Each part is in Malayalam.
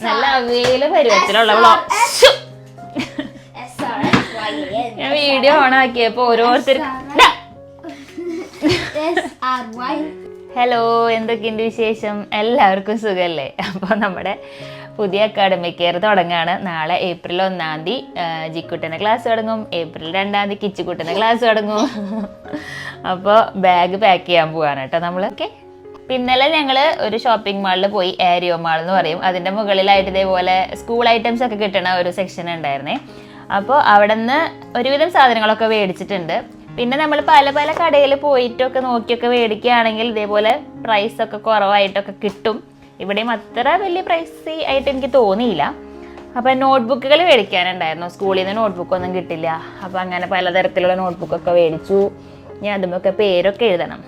നല്ല അവയില് പരുവത്തിലുള്ള ഞാൻ വീഡിയോ ഓൺ ആക്കിയപ്പോ ഓരോരുത്തർ ഹലോ, എന്തൊക്കെയുണ്ട് വിശേഷം? എല്ലാവർക്കും സുഖല്ലേ? അപ്പോൾ നമ്മുടെ പുതിയ അക്കാഡമിക് ഇയർ തുടങ്ങുകയാണ്. നാളെ ഏപ്രിൽ 1-ാം തീയതി ജിക്കുട്ടൻ്റെ ക്ലാസ് തുടങ്ങും. ഏപ്രിൽ 2-ാം തീയതി കിച്ചുക്കുട്ടൻ്റെ ക്ലാസ് തുടങ്ങും. അപ്പോൾ ബാഗ് പാക്ക് ചെയ്യാൻ പോവാണ് കേട്ടോ നമ്മൾ. ഓക്കെ, ഇന്നലെ ഞങ്ങൾ ഒരു ഷോപ്പിംഗ് മാളിൽ പോയി. ഏരിയോ മാൾ എന്ന് പറയും. അതിൻ്റെ മുകളിലായിട്ട് ഇതേപോലെ സ്കൂൾ ഐറ്റംസ് ഒക്കെ കിട്ടണ ഒരു സെക്ഷൻ ഉണ്ടായിരുന്നേ. അപ്പോൾ അവിടെ നിന്ന് ഒരുവിധം സാധനങ്ങളൊക്കെ മേടിച്ചിട്ടുണ്ട്. പിന്നെ നമ്മൾ പല പല കടയിൽ പോയിട്ടൊക്കെ നോക്കിയൊക്കെ മേടിക്കുകയാണെങ്കിൽ ഇതേപോലെ പ്രൈസൊക്കെ കുറവായിട്ടൊക്കെ കിട്ടും. ഇവിടെയും അത്ര വലിയ പ്രൈസ് ആയിട്ട് എനിക്ക് തോന്നിയില്ല. അപ്പോൾ നോട്ട്ബുക്കുകൾ മേടിക്കാനുണ്ടായിരുന്നു. സ്കൂളിൽ നിന്ന് നോട്ട്ബുക്കൊന്നും കിട്ടില്ല. അപ്പോൾ അങ്ങനെ പലതരത്തിലുള്ള നോട്ട്ബുക്കൊക്കെ മേടിച്ചു. ഞാൻ അതുമൊക്കെ പേരൊക്കെ എഴുതണം.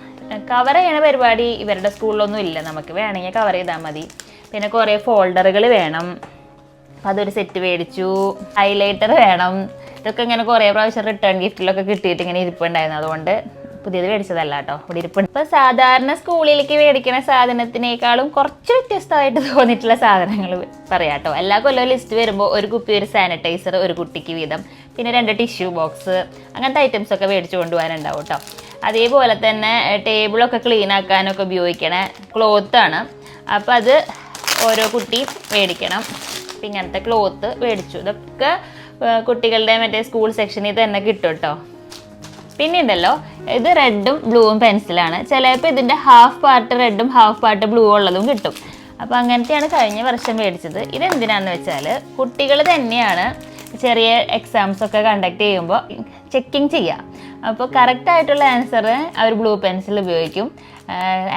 കവർ ചെയ്യണ പരിപാടി ഇവരുടെ സ്കൂളിലൊന്നും ഇല്ല. നമുക്ക് വേണമെങ്കിൽ കവർ ചെയ്താൽ മതി. പിന്നെ കുറേ ഫോൾഡറുകൾ വേണം. അപ്പോൾ അതൊരു സെറ്റ് മേടിച്ചു. ഹൈലൈറ്റർ വേണം. ഇതൊക്കെ ഇങ്ങനെ കുറേ പ്രാവശ്യം റിട്ടേൺ ഗിഫ്റ്റിലൊക്കെ കിട്ടിയിട്ട് ഇങ്ങനെ ഇരിപ്പുണ്ടായിരുന്നു. അതുകൊണ്ട് പുതിയത് മേടിച്ചതല്ല കേട്ടോ, ഇവിടെ ഇരിപ്പുണ്ട്. ഇപ്പോൾ സാധാരണ സ്കൂളിലേക്ക് മേടിക്കുന്ന സാധനത്തിനേക്കാളും കുറച്ച് വ്യത്യസ്തമായിട്ട് തോന്നിയിട്ടുള്ള സാധനങ്ങൾ പറയാം കേട്ടോ. എല്ലാ കൊല്ലവും ലിസ്റ്റ് വരുമ്പോൾ ഒരു കുപ്പി, ഒരു സാനിറ്റൈസർ ഒരു കുട്ടിക്ക് വീതം, പിന്നെ 2 ടിഷ്യൂ ബോക്സ്, അങ്ങനത്തെ ഐറ്റംസ് ഒക്കെ മേടിച്ചു കൊണ്ടുപോകാനുണ്ടാവും കേട്ടോ. അതേപോലെ തന്നെ ടേബിളൊക്കെ ക്ലീൻ ആക്കാനൊക്കെ ഉപയോഗിക്കണ ക്ലോത്താണ്. അപ്പോൾ അത് ഓരോ കുട്ടി മേടിക്കണം. അപ്പം ഇങ്ങനത്തെ ക്ലോത്ത് മേടിച്ചു. ഇതൊക്കെ കുട്ടികളുടെ മറ്റേ സ്കൂൾ സെക്ഷനിൽ തന്നെ കിട്ടും കേട്ടോ. പിന്നെ ഉണ്ടല്ലോ, ഇത് റെഡും ബ്ലൂവും പെൻസിലാണ്. ചിലപ്പോൾ ഇതിൻ്റെ ഹാഫ് പാർട്ട് റെഡും ഹാഫ് പാർട്ട് ബ്ലൂ ഉള്ളതും കിട്ടും. അപ്പോൾ അങ്ങനത്തെയാണ് കഴിഞ്ഞ വർഷം മേടിച്ചത്. ഇതെന്തിനാണെന്ന് വെച്ചാൽ കുട്ടികൾ തന്നെയാണ് ചെറിയ എക്സാംസ് ഒക്കെ കണ്ടക്ട് ചെയ്യുമ്പോൾ ചെക്കിങ് ചെയ്യുക. അപ്പോൾ കറക്റ്റായിട്ടുള്ള ആൻസർ അവർ ബ്ലൂ പെൻസിൽ ഉപയോഗിക്കും.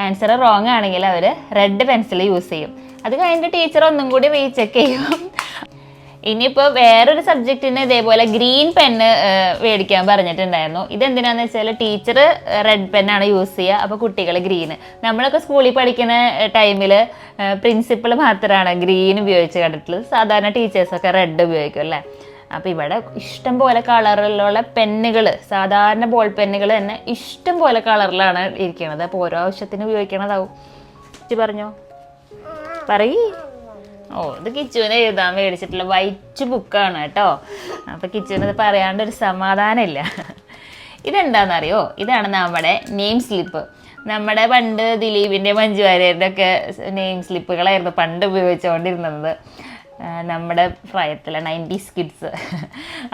ആൻസർ റോങ് ആണെങ്കിൽ അവർ റെഡ് പെൻസിൽ യൂസ് ചെയ്യും. അത് കഴിഞ്ഞിട്ട് ടീച്ചർ ഒന്നും കൂടി റീചെക്ക് ചെയ്യും. ഇനിയിപ്പോൾ വേറൊരു സബ്ജക്റ്റിന് ഇതേപോലെ ഗ്രീൻ പെന്ന് മേടിക്കാൻ പറഞ്ഞിട്ടുണ്ടായിരുന്നു. ഇതെന്തിനാന്ന് വെച്ചാൽ ടീച്ചർ റെഡ് പെന്നാണ് യൂസ് ചെയ്യുക, അപ്പോൾ കുട്ടികൾ ഗ്രീന്. നമ്മളൊക്കെ സ്കൂളിൽ പഠിക്കുന്ന ടൈമിൽ പ്രിൻസിപ്പൾ മാത്രമാണ് ഗ്രീൻ ഉപയോഗിച്ച് കണ്ടിട്ടുള്ളത്. സാധാരണ ടീച്ചേഴ്സൊക്കെ റെഡ് ഉപയോഗിക്കും അല്ലേ. അപ്പോൾ ഇവിടെ ഇഷ്ടം പോലെ കളറിലുള്ള പെന്നുകൾ, സാധാരണ ബോൾ പെന്നുകൾ തന്നെ ഇഷ്ടം പോലെ കളറിലാണ് ഇരിക്കുന്നത്. അപ്പോൾ ഓരോ ആവശ്യത്തിന് ഉപയോഗിക്കണതാവും. പറഞ്ഞോ, പറയ്. ഓ, ഇത് കിച്ചുവിനെ എഴുതാൻ മേടിച്ചിട്ടുള്ള വൈറ്റ് ബുക്കാണ് കേട്ടോ. അപ്പോൾ കിച്ചുവിന് ഇത് പറയാണ്ടൊരു സമാധാനമില്ല. ഇതെന്താണെന്നറിയോ? ഇതാണ് നമ്മുടെ നെയിം സ്ലിപ്പ്. നമ്മുടെ പണ്ട് ദിലീപിൻ്റെ, മഞ്ജു വാര്യരുടെ ഒക്കെ നെയിം സ്ലിപ്പുകളായിരുന്നു പണ്ട് ഉപയോഗിച്ചുകൊണ്ടിരുന്നത്. നമ്മുടെ പ്രായത്തിലെ 90s കിഡ്സ്.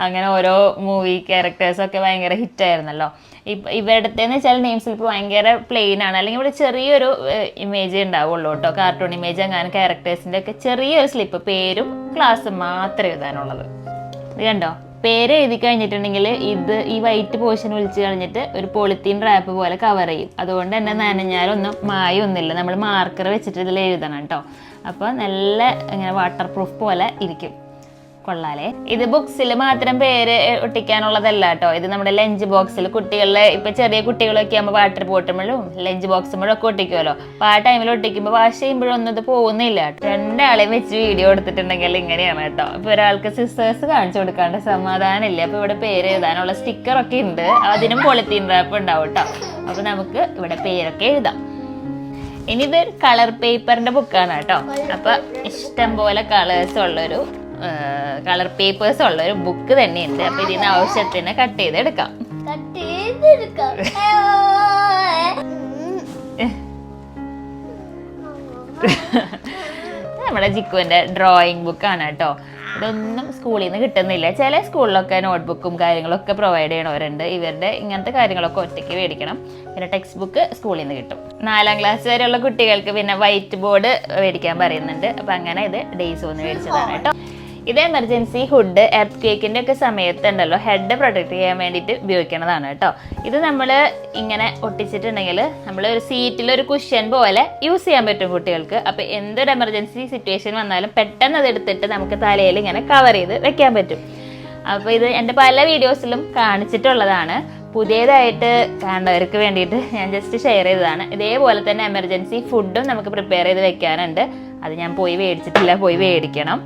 അങ്ങനെ ഓരോ മൂവി ക്യാരക്ടേഴ്സൊക്കെ ഭയങ്കര ഹിറ്റായിരുന്നല്ലോ. ഇവരുടെന്ന് വെച്ചാൽ നെയിം സ്ലിപ്പ് ഭയങ്കര പ്ലെയിൻ ആണ്. അല്ലെങ്കിൽ ഇവിടെ ചെറിയൊരു ഇമേജ് ഉണ്ടാവുള്ളൂ കേട്ടോ. കാർട്ടൂൺ ഇമേജ് അങ്ങനെ ക്യാരക്ടേഴ്സിൻ്റെ ഒക്കെ ചെറിയൊരു സ്ലിപ്പ്, പേരും ക്ലാസ്സും മാത്രമേ എഴുതാനുള്ളത്. ഇത് കണ്ടോ, പേര് എഴുതി കഴിഞ്ഞിട്ടുണ്ടെങ്കിൽ ഈ വൈറ്റ് പോർഷൻ വിളിച്ച് കഴിഞ്ഞിട്ട് ഒരു പോളിത്തീൻ റാപ്പ് പോലെ കവർ ചെയ്യും. അതുകൊണ്ട് തന്നെ നനഞ്ഞാലൊന്നും മായൊന്നുമില്ല. നമ്മൾ മാർക്കർ വെച്ചിട്ട് ഇതിൽ എഴുതണം കേട്ടോ. അപ്പോൾ നല്ല ഇങ്ങനെ വാട്ടർ പ്രൂഫ് പോലെ ഇരിക്കും. കൊള്ളാലേ. ഇത് ബുക്സിൽ മാത്രം പേര് ഒട്ടിക്കാനുള്ളതല്ല കേട്ടോ. ഇത് നമ്മുടെ ലഞ്ച് ബോക്സിൽ കുട്ടികളുടെ, ഇപ്പം ചെറിയ കുട്ടികളൊക്കെ ആകുമ്പോൾ വാട്ടർ ബോട്ടിലും ലഞ്ച് ബോക്സുമ്പോഴും ഒക്കെ ഒട്ടിക്കുമല്ലോ. അപ്പോൾ ആ ടൈമിൽ ഒട്ടിക്കുമ്പോൾ വാഷ് ചെയ്യുമ്പോഴൊന്നും ഇത് പോകുന്നില്ല. 2 വെച്ച് വീഡിയോ എടുത്തിട്ടുണ്ടെങ്കിൽ ഇങ്ങനെയാണ് കേട്ടോ. ഇപ്പോൾ ഒരാൾക്ക് സിസ്റ്റേഴ്സ് കാണിച്ചു കൊടുക്കാണ്ട് സമാധാനമില്ല. അപ്പോൾ ഇവിടെ പേര് എഴുതാനുള്ള സ്റ്റിക്കറൊക്കെ ഉണ്ട്. അതിനും പോളിത്തീൻ റാപ്പ് ഉണ്ടാവും കേട്ടോ. അപ്പോൾ നമുക്ക് ഇവിടെ പേരൊക്കെ എഴുതാം. ഇനി ഇത് കളർ പേപ്പറിന്റെ ബുക്കാണ് കേട്ടോ. അപ്പൊ ഇഷ്ടം പോലെ കളർ പേപ്പേഴ്സ് ഉള്ളൊരു ബുക്ക് തന്നെയുണ്ട്. അപ്പൊ ഇതിന് ആവശ്യത്തിന് കട്ട് ചെയ്തെടുക്കാം. നമ്മുടെ ജിക്കുവിന്റെ ഡ്രോയിങ് ബുക്കാണ് കേട്ടോ. ഇതൊന്നും സ്കൂളിൽ നിന്ന് കിട്ടുന്നില്ല. ചില സ്കൂളിലൊക്കെ നോട്ട്ബുക്കും കാര്യങ്ങളൊക്കെ പ്രൊവൈഡ് ചെയ്യണവരുണ്ട്. ഇവരുടെ ഇങ്ങനത്തെ കാര്യങ്ങളൊക്കെ ഒറ്റയ്ക്ക് മേടിക്കണം. പിന്നെ ടെക്സ്റ്റ് ബുക്ക് സ്കൂളിൽ നിന്ന് കിട്ടും. 4ാം ക്ലാസ് വരെയുള്ള കുട്ടികൾക്ക് പിന്നെ വൈറ്റ് ബോർഡ് മേടിക്കാൻ പറയുന്നുണ്ട്. അപ്പം അങ്ങനെ ഇത് ഡേയ്സ് ഒന്ന് മേടിച്ചതാണ് കേട്ടോ. ഇത് എമർജൻസി ഹുഡ്, എർത്ത് ക്വേക്കിൻ്റെ ഒക്കെ സമയത്തുണ്ടല്ലോ ഹെഡ് പ്രൊട്ടക്ട് ചെയ്യാൻ വേണ്ടിയിട്ട് ഉപയോഗിക്കുന്നതാണ് കേട്ടോ. ഇത് നമ്മൾ ഇങ്ങനെ ഒട്ടിച്ചിട്ടുണ്ടെങ്കിൽ നമ്മൾ ഒരു സീറ്റിലൊരു കുഷ്യൻ പോലെ യൂസ് ചെയ്യാൻ പറ്റും കുട്ടികൾക്ക്. അപ്പോൾ എന്തൊരു എമർജൻസി സിറ്റുവേഷൻ വന്നാലും പെട്ടെന്ന് അതെടുത്തിട്ട് നമുക്ക് തലയിൽ ഇങ്ങനെ കവർ ചെയ്ത് വെക്കാൻ പറ്റും. അപ്പോൾ ഇത് എൻ്റെ പല വീഡിയോസിലും കാണിച്ചിട്ടുള്ളതാണ്. പുതിയതായിട്ട് കാണുന്നവർക്ക് വേണ്ടിയിട്ട് ഞാൻ ജസ്റ്റ് ഷെയർ ചെയ്തതാണ്. ഇതേപോലെ തന്നെ എമർജൻസി ഫുഡും നമുക്ക് പ്രിപ്പയർ ചെയ്ത് വെക്കാനുണ്ട്. അത് ഞാൻ പോയി മേടിച്ചിട്ടില്ല, പോയി മേടിക്കണം.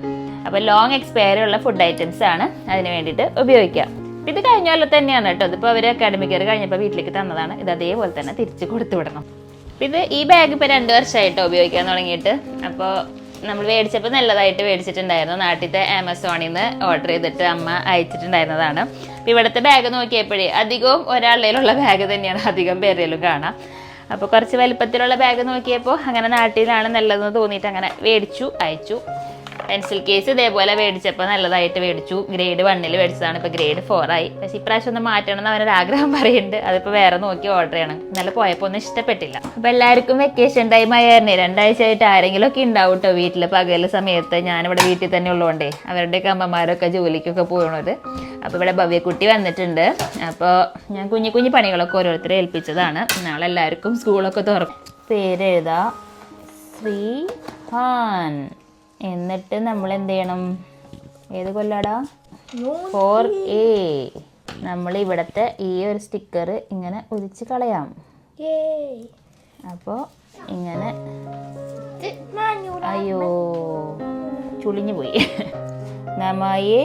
അപ്പോൾ ലോങ് എക്സ്പയറി ഉള്ള ഫുഡ് ഐറ്റംസ് ആണ് അതിന് വേണ്ടിയിട്ട് ഉപയോഗിക്കുക. ഇത് കഴിഞ്ഞ പോലെ തന്നെയാണ് കേട്ടോ. ഇതിപ്പോൾ അവർ അക്കാഡമിക് ഇയർ കഴിഞ്ഞപ്പോൾ വീട്ടിലേക്ക് തന്നതാണ്. ഇത് അതേപോലെ തന്നെ തിരിച്ച് കൊടുത്തു വിടണം. ഇത് ഈ ബാഗ് ഇപ്പോൾ 2 വർഷമായിട്ടോ ഉപയോഗിക്കാൻ തുടങ്ങിയിട്ട്. അപ്പോൾ നമ്മൾ മേടിച്ചപ്പോൾ നല്ലതായിട്ട് മേടിച്ചിട്ടുണ്ടായിരുന്നു. നാട്ടിലത്തെ ആമസോണിൽ നിന്ന് ഓർഡർ ചെയ്തിട്ട് അമ്മ അയച്ചിട്ടുണ്ടായിരുന്നതാണ്. അപ്പോൾ ഇവിടുത്തെ ബാഗ് നോക്കിയപ്പോഴേ അധികവും ഒരാളുടെയിലുള്ള ബാഗ് തന്നെയാണ് അധികം പേരിലും കാണാം. അപ്പോൾ കുറച്ച് വലിപ്പത്തിലുള്ള ബാഗ് നോക്കിയപ്പോൾ അങ്ങനെ നാട്ടിലാണ് നല്ലതെന്ന് തോന്നിയിട്ട് അങ്ങനെ മേടിച്ചു അയച്ചു. പെൻസിൽ കേസ് ഇതേപോലെ മേടിച്ചപ്പോൾ നല്ലതായിട്ട് മേടിച്ചു. ഗ്രേഡ് 1 മേടിച്ചതാണ്, ഇപ്പോൾ ഗ്രേഡ് 4 ആയി. പക്ഷേ ഇപ്രാവശ്യം ഒന്ന് മാറ്റണം എന്ന് അവനൊരു ആഗ്രഹം പറയുന്നുണ്ട്. അതിപ്പോൾ വേറെ നോക്കി ഓർഡർ ചെയ്യണം. ഇന്നലെ പോയപ്പോൾ ഒന്നും ഇഷ്ടപ്പെട്ടില്ല. അപ്പോൾ എല്ലാവർക്കും വെക്കേഷൻ ടൈം ആയിരുന്നു. 2 ആഴ്ചയായിട്ട് ആരെങ്കിലും ഒക്കെ ഉണ്ടാവും കേട്ടോ വീട്ടിൽ. പകൽ സമയത്ത് ഞാനിവിടെ വീട്ടിൽ തന്നെ ഉള്ളതുകൊണ്ടേ അവരുടെയൊക്കെ അമ്മമാരൊക്കെ ജോലിക്കൊക്കെ പോകണത്. അപ്പോൾ ഇവിടെ ഭവ്യക്കുട്ടി വന്നിട്ടുണ്ട്. അപ്പോൾ ഞാൻ കുഞ്ഞു കുഞ്ഞു പണികളൊക്കെ ഓരോരുത്തരെ ഏൽപ്പിച്ചതാണ്. നാളെ എല്ലാവർക്കും സ്കൂളൊക്കെ തുറക്കും. പേരെഴുതാ ശ്രീഹാൻ. എന്നിട്ട് നമ്മൾ എന്ത് ചെയ്യണം? ഏത് കൊല്ലാടാ? 4A. നമ്മൾ ഇവിടുത്തെ ഈ ഒരു സ്റ്റിക്കർ ഇങ്ങനെ ഒതിച്ച് കളയാം. അപ്പോൾ ഇങ്ങനെ അയ്യോ ചുളിഞ്ഞു പോയി. നമായേ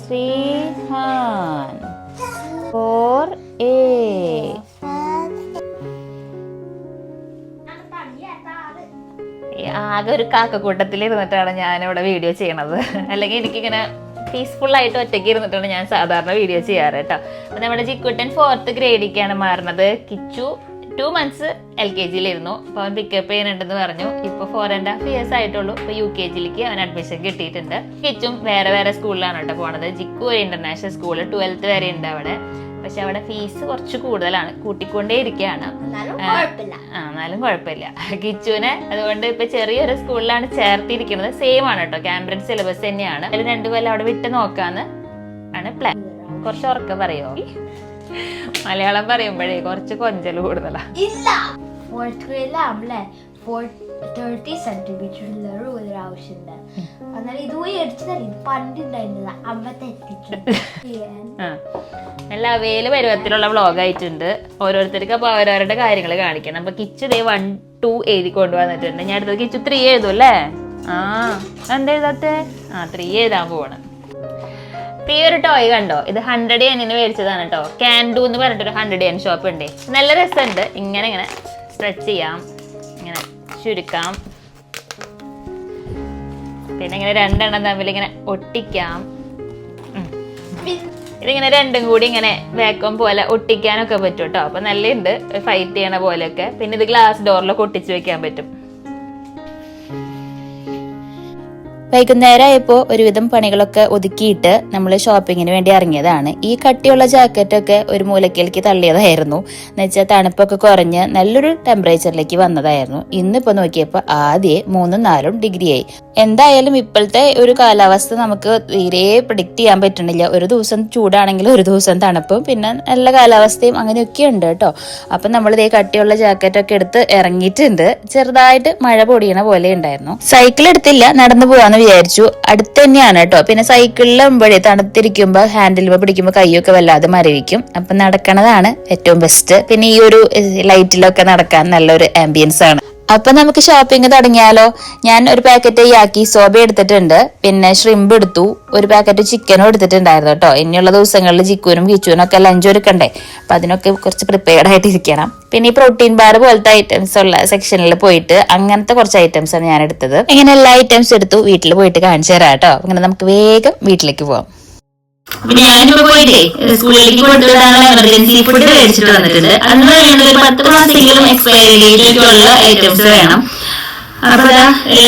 ശ്രീഹാൻ 4A. ആകെ ഒരു കാക്കക്കൂട്ടത്തിൽ ഇരുന്നിട്ടാണ് ഞാനിവിടെ വീഡിയോ ചെയ്യണത്. അല്ലെങ്കിൽ എനിക്കിങ്ങനെ പീസ്ഫുള്ളായിട്ട് ഒറ്റയ്ക്ക് ഇരുന്നിട്ടാണ് ഞാൻ സാധാരണ വീഡിയോ ചെയ്യാറ് കേട്ടോ. അപ്പോൾ നമ്മുടെ ജിക്കുട്ടൻ 4th ഗ്രേഡിലേക്കാണ് മാറുന്നത്. കിച്ചു 2 months LKGയിലിരുന്നു. അപ്പോൾ അവൻ പിക്കപ്പ് ചെയ്യുന്നുണ്ടെന്ന് പറഞ്ഞു. ഇപ്പോൾ 4.5 years ആയിട്ടുള്ളൂ. ഇപ്പോൾ UKGയിലേക്ക് അവൻ അഡ്മിഷൻ കിട്ടിയിട്ടുണ്ട്. കിച്ചും വേറെ വേറെ സ്കൂളിലാണ് കേട്ടോ പോണത്. ജിക്കു ഒരു ഇൻ്റർനാഷണൽ സ്കൂൾ 12th വരെ ഉണ്ട് അവിടെ. പക്ഷെ അവിടെ ഫീസ് കുറച്ച് കൂടുതലാണ്, കൂട്ടിക്കൊണ്ടേ ഇരിക്കുകയാണ്. എന്നാലും കുഴപ്പമില്ല കിച്ചുവിനെ. അതുകൊണ്ട് ഇപ്പൊ ചെറിയൊരു സ്കൂളിലാണ് ചേർത്തിരിക്കുന്നത്. സെയിം ആണ് കേട്ടോ, കാംബ്രിഡ്ജ് സിലബസ് തന്നെയാണ്. 2 കൊല്ലം അവിടെ വിട്ട് നോക്കാന്ന് ആണ് പ്ലാൻ. കുറച്ച് ഉറക്കം പറയോ? മലയാളം പറയുമ്പോഴേ കുറച്ച് കൊഞ്ചല് കൂടുതലാ. 4th grade 30 സെന്റിമീറ്റർ ഒരു ആവശ്യമുണ്ട്. എന്നാൽ ഇത് മേടിച്ചതല്ല, ഇത് പണ്ടുണ്ടായിരുന്നത്. അമ്മ തെറ്റിച്ചു. നല്ല അവയില് പരുവത്തിലുള്ള വ്ളോഗ് ആയിട്ടുണ്ട്. ഓരോരുത്തർക്ക് അപ്പൊ അവരവരുടെ കാര്യങ്ങൾ കാണിക്കണം. അപ്പൊ കിച്ചു 1, 2 എഴുതി കൊണ്ടുവന്നിട്ടുണ്ട്. ഞാൻ അടുത്തത് കിച്ചു 3 എഴുതും അല്ലേ? എന്താ എഴുതാത്തെ? 3 എഴുതാൻ പോവാണ്. ഈ ഒരു ടോയ് കണ്ടോ? ഇത് 100 yen മേടിച്ചതാണ് കേട്ടോ. ക്യാൻഡു എന്ന് പറഞ്ഞിട്ടൊരു 100 yen ഷോപ്പ് ഉണ്ട്. നല്ല രസമുണ്ട്. ഇങ്ങനെ സ്ട്രെച്ച് ചെയ്യാം, ഇങ്ങനെ ചുരുക്കാം, പിന്നെ ഇങ്ങനെ 2 എണ്ണം തമ്മിൽ ഇങ്ങനെ ഒട്ടിക്കാം. ഇതിങ്ങനെ 2ഉം കൂടി ഇങ്ങനെ വേക്കം പോലെ ഒട്ടിക്കാനൊക്കെ പറ്റും കേട്ടോ. അപ്പൊ നല്ലുണ്ട്, ഫൈറ്റ് ചെയ്യണ പോലെയൊക്കെ. പിന്നെ ഇത് ഗ്ലാസ് ഡോറിലൊക്കെ ഒട്ടിച്ച് വെക്കാൻ പറ്റും. വൈകുന്നേരമായപ്പോൾ ഒരുവിധം പണികളൊക്കെ ഒതുക്കിയിട്ട് നമ്മൾ ഷോപ്പിങ്ങിന് വേണ്ടി ഇറങ്ങിയതാണ്. ഈ കട്ടിയുള്ള ജാക്കറ്റൊക്കെ ഒരു മൂലക്കിലേക്ക് തള്ളിയതായിരുന്നു. എന്നുവെച്ചാൽ തണുപ്പൊക്കെ കുറഞ്ഞ് നല്ലൊരു ടെമ്പറേച്ചറിലേക്ക് വന്നതായിരുന്നു. ഇന്നിപ്പോൾ നോക്കിയപ്പോൾ ആദ്യം 3, 4 ഡിഗ്രിയായി. എന്തായാലും ഇപ്പോഴത്തെ ഒരു കാലാവസ്ഥ നമുക്ക് തീരെ പ്രിഡിക്റ്റ് ചെയ്യാൻ പറ്റണില്ല. ഒരു ദിവസം ചൂടാണെങ്കിൽ ഒരു ദിവസം തണുപ്പും, പിന്നെ നല്ല കാലാവസ്ഥയും അങ്ങനെയൊക്കെ ഉണ്ട് കേട്ടോ. അപ്പം നമ്മളിതേ കട്ടിയുള്ള ജാക്കറ്റൊക്കെ എടുത്ത് ഇറങ്ങിയിട്ടുണ്ട്. ചെറുതായിട്ട് മഴ പൊടിയണ പോലെ ഉണ്ടായിരുന്നു. സൈക്കിൾ എടുത്തില്ല, നടന്നു പോവാന്ന് വിചാരിച്ചു. അടുത്ത് തന്നെയാണ് കേട്ടോ. പിന്നെ സൈക്കിളിലാകുമ്പോഴേ തണുത്തിരിക്കുമ്പോൾ ഹാൻഡിൽ പിടിക്കുമ്പോൾ കൈയൊക്കെ വല്ലാതെ മരവിക്കും. അപ്പൊ നടക്കണതാണ് ഏറ്റവും ബെസ്റ്റ്. പിന്നെ ഈ ഒരു ലൈറ്റിലൊക്കെ നടക്കാൻ നല്ലൊരു ആംബിയൻസ് ആണ്. അപ്പൊ നമുക്ക് ഷോപ്പിംഗ് തുടങ്ങിയാലോ? ഞാൻ ഒരു പാക്കറ്റ് യാക്കി സോബ എടുത്തിട്ടുണ്ട്, പിന്നെ ഷ്രിമ്പ് എടുത്തു, ഒരു പാക്കറ്റ് ചിക്കനും എടുത്തിട്ടുണ്ടായിരുന്നു കേട്ടോ. ഇനിയുള്ള ദിവസങ്ങളിൽ ജിക്കുവിനും കിച്ചുവിനും ഒക്കെ ലഞ്ച് ഒരുക്കണ്ടേ. അപ്പൊ അതിനൊക്കെ കുറച്ച് പ്രിപ്പയർഡ് ആയിട്ട് ഇരിക്കണം. പിന്നെ ഈ പ്രോട്ടീൻ ബാർ പോലത്തെ ഐറ്റംസ് ഉള്ള സെക്ഷനിൽ പോയിട്ട് അങ്ങനത്തെ കുറച്ച് ഐറ്റംസ് ആണ് ഞാൻ എടുത്തത്. ഇങ്ങനെ എല്ലാ ഐറ്റംസ് എടുത്തു വീട്ടിൽ പോയിട്ട് കാണിച്ചു തരാം കേട്ടോ. അങ്ങനെ നമുക്ക് വേഗം വീട്ടിലേക്ക് പോവാം. പിന്നെ ഞാനിപ്പോ പോയിട്ടേ സ്കൂളിലേക്ക് കൊണ്ടുവരാനുള്ള എമർജൻസി ഫുഡ് മേടിച്ചിട്ട് വന്നിട്ടുണ്ട്. അന്ന് വേണ്ടത് ഒരു 10 മാസമെങ്കിലും എക്സ്പയറി ഡേറ്റിലേക്കുള്ള ഐറ്റംസ് വേണം. അപ്പൊ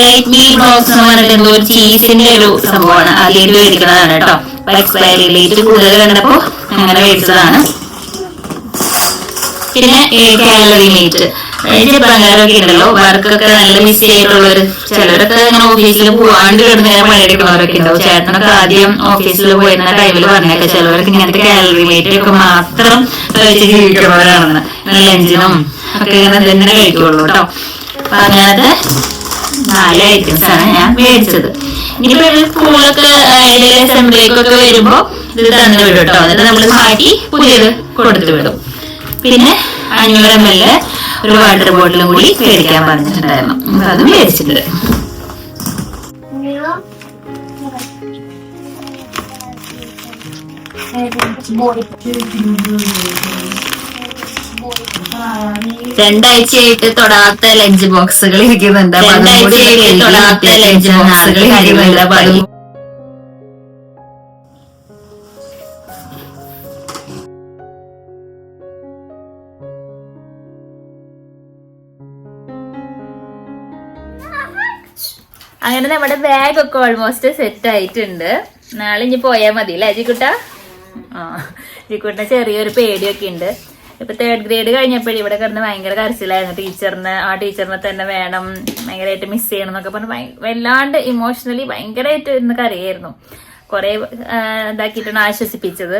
ലൈറ്റ് മീ ബോക്സ് എന്ന് പറഞ്ഞിട്ട് എന്തോ ഒരു ചീസിന്റെ ഒരു സംഭവമാണ് ആദ്യമായിട്ട് മേടിക്കുന്നതാണ് കേട്ടോ. അപ്പൊ എക്സ്പയറി ഡേറ്റ് കൂടുതൽ കണ്ടപ്പോ അങ്ങനെ മേടിച്ചതാണ്. പിന്നെ കാലറി മീറ്റ് ജപ്പാൻകാരൊക്കെ ഉണ്ടല്ലോ, വർക്കൊക്കെ നല്ല ബിസി ആയിട്ടുള്ളവര്, ചിലരൊക്കെ ഇങ്ങനെ ഓഫീസിൽ പോവാണ്ട് കിടന്ന് നേരെ പണിയെടുക്കുന്നവരൊക്കെ ഉണ്ടാവും. ചേട്ടനൊക്കെ ആദ്യം ഓഫീസിൽ പോയിരുന്ന ടൈമിൽ പറഞ്ഞേക്കെ ചിലവരൊക്കെ ഇങ്ങനത്തെ കാലറി മീറ്റ് ഒക്കെ മാത്രം കഴിച്ച് ജീവിക്കുന്നവരാണെന്ന്. ലഞ്ചിനും ഒക്കെ ഇങ്ങനെ തന്നെ കഴിക്കുള്ളൂ കേട്ടോ. അപ്പൊ അങ്ങനത്തെ 4 ഐറ്റംസ് ആണ് ഞാൻ മേടിച്ചത്. ഇനിയിപ്പോ സ്കൂളൊക്കെ അസംബ്ലിക്കൊക്കെ വരുമ്പോ ഇത് തന്നു വിടും കേട്ടോ. എന്നിട്ട് നമ്മൾ മാറ്റി പുതിയത് കൊടുത്തു വിടും. പിന്നെ 500 ml ഒരു വാട്ടർ ബോട്ടിലും കൂടി മേടിക്കാൻ പറഞ്ഞിട്ടുണ്ടായിരുന്നു. അത് മേടിച്ചിട്ടുണ്ട്. 2 ആഴ്ചയായിട്ട് തൊടാത്ത ലഞ്ച് ബോക്സുകൾ ഇരിക്കുന്നുണ്ട്. 2 ആഴ്ചയായിട്ട് തൊടാത്ത ലഞ്ച് ബോക്സുകൾ ഇരിക്കുന്നുണ്ട്. അപ്പൊ അതും അങ്ങനെ നമ്മുടെ ബാഗ് ഒക്കെ ഓൾമോസ്റ്റ് സെറ്റ് ആയിട്ടുണ്ട്. നാളെ ഇനി പോയാൽ മതി അല്ലേ ജിക്കുട്ട? ആ, ജിക്കുട്ടിന് ചെറിയൊരു പേടിയൊക്കെ ഉണ്ട്. ഇപ്പൊ 3rd ഗ്രേഡ് കഴിഞ്ഞപ്പോഴും ഇവിടെ കിടന്ന് ഭയങ്കര കരച്ചിലായിരുന്നു. ടീച്ചറിനെ തന്നെ വേണം, ഭയങ്കരമായിട്ട് മിസ് ചെയ്യണം എന്നൊക്കെ പറഞ്ഞ് വല്ലാണ്ട് ഇമോഷണലി ഭയങ്കരമായിട്ട് ഇന്ന് കരയായിരുന്നു. കുറെ ഇതാക്കിയിട്ടാണ് ആശ്വസിപ്പിച്ചത്.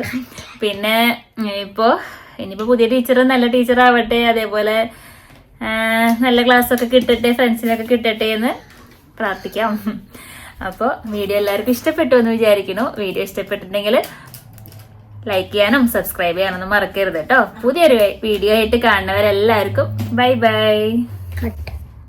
പിന്നെ ഇനിയിപ്പോ പുതിയ ടീച്ചർ നല്ല ടീച്ചർ ആവട്ടെ, അതേപോലെ നല്ല ക്ലാസ് ഒക്കെ കിട്ടട്ടെ, ഫ്രണ്ട്സിനൊക്കെ കിട്ടട്ടെ എന്ന് പ്രാർത്ഥിക്കാം. അപ്പോൾ വീഡിയോ എല്ലാവർക്കും ഇഷ്ടപ്പെട്ടു എന്ന് വിചാരിക്കുന്നു. വീഡിയോ ഇഷ്ടപ്പെട്ടിട്ടുണ്ടെങ്കിൽ ലൈക്ക് ചെയ്യാനും സബ്സ്ക്രൈബ് ചെയ്യാനൊന്നും മറക്കരുത് കേട്ടോ. പുതിയൊരു വീഡിയോ ആയിട്ട് കാണുന്നവരെല്ലാവർക്കും ബൈ ബൈ.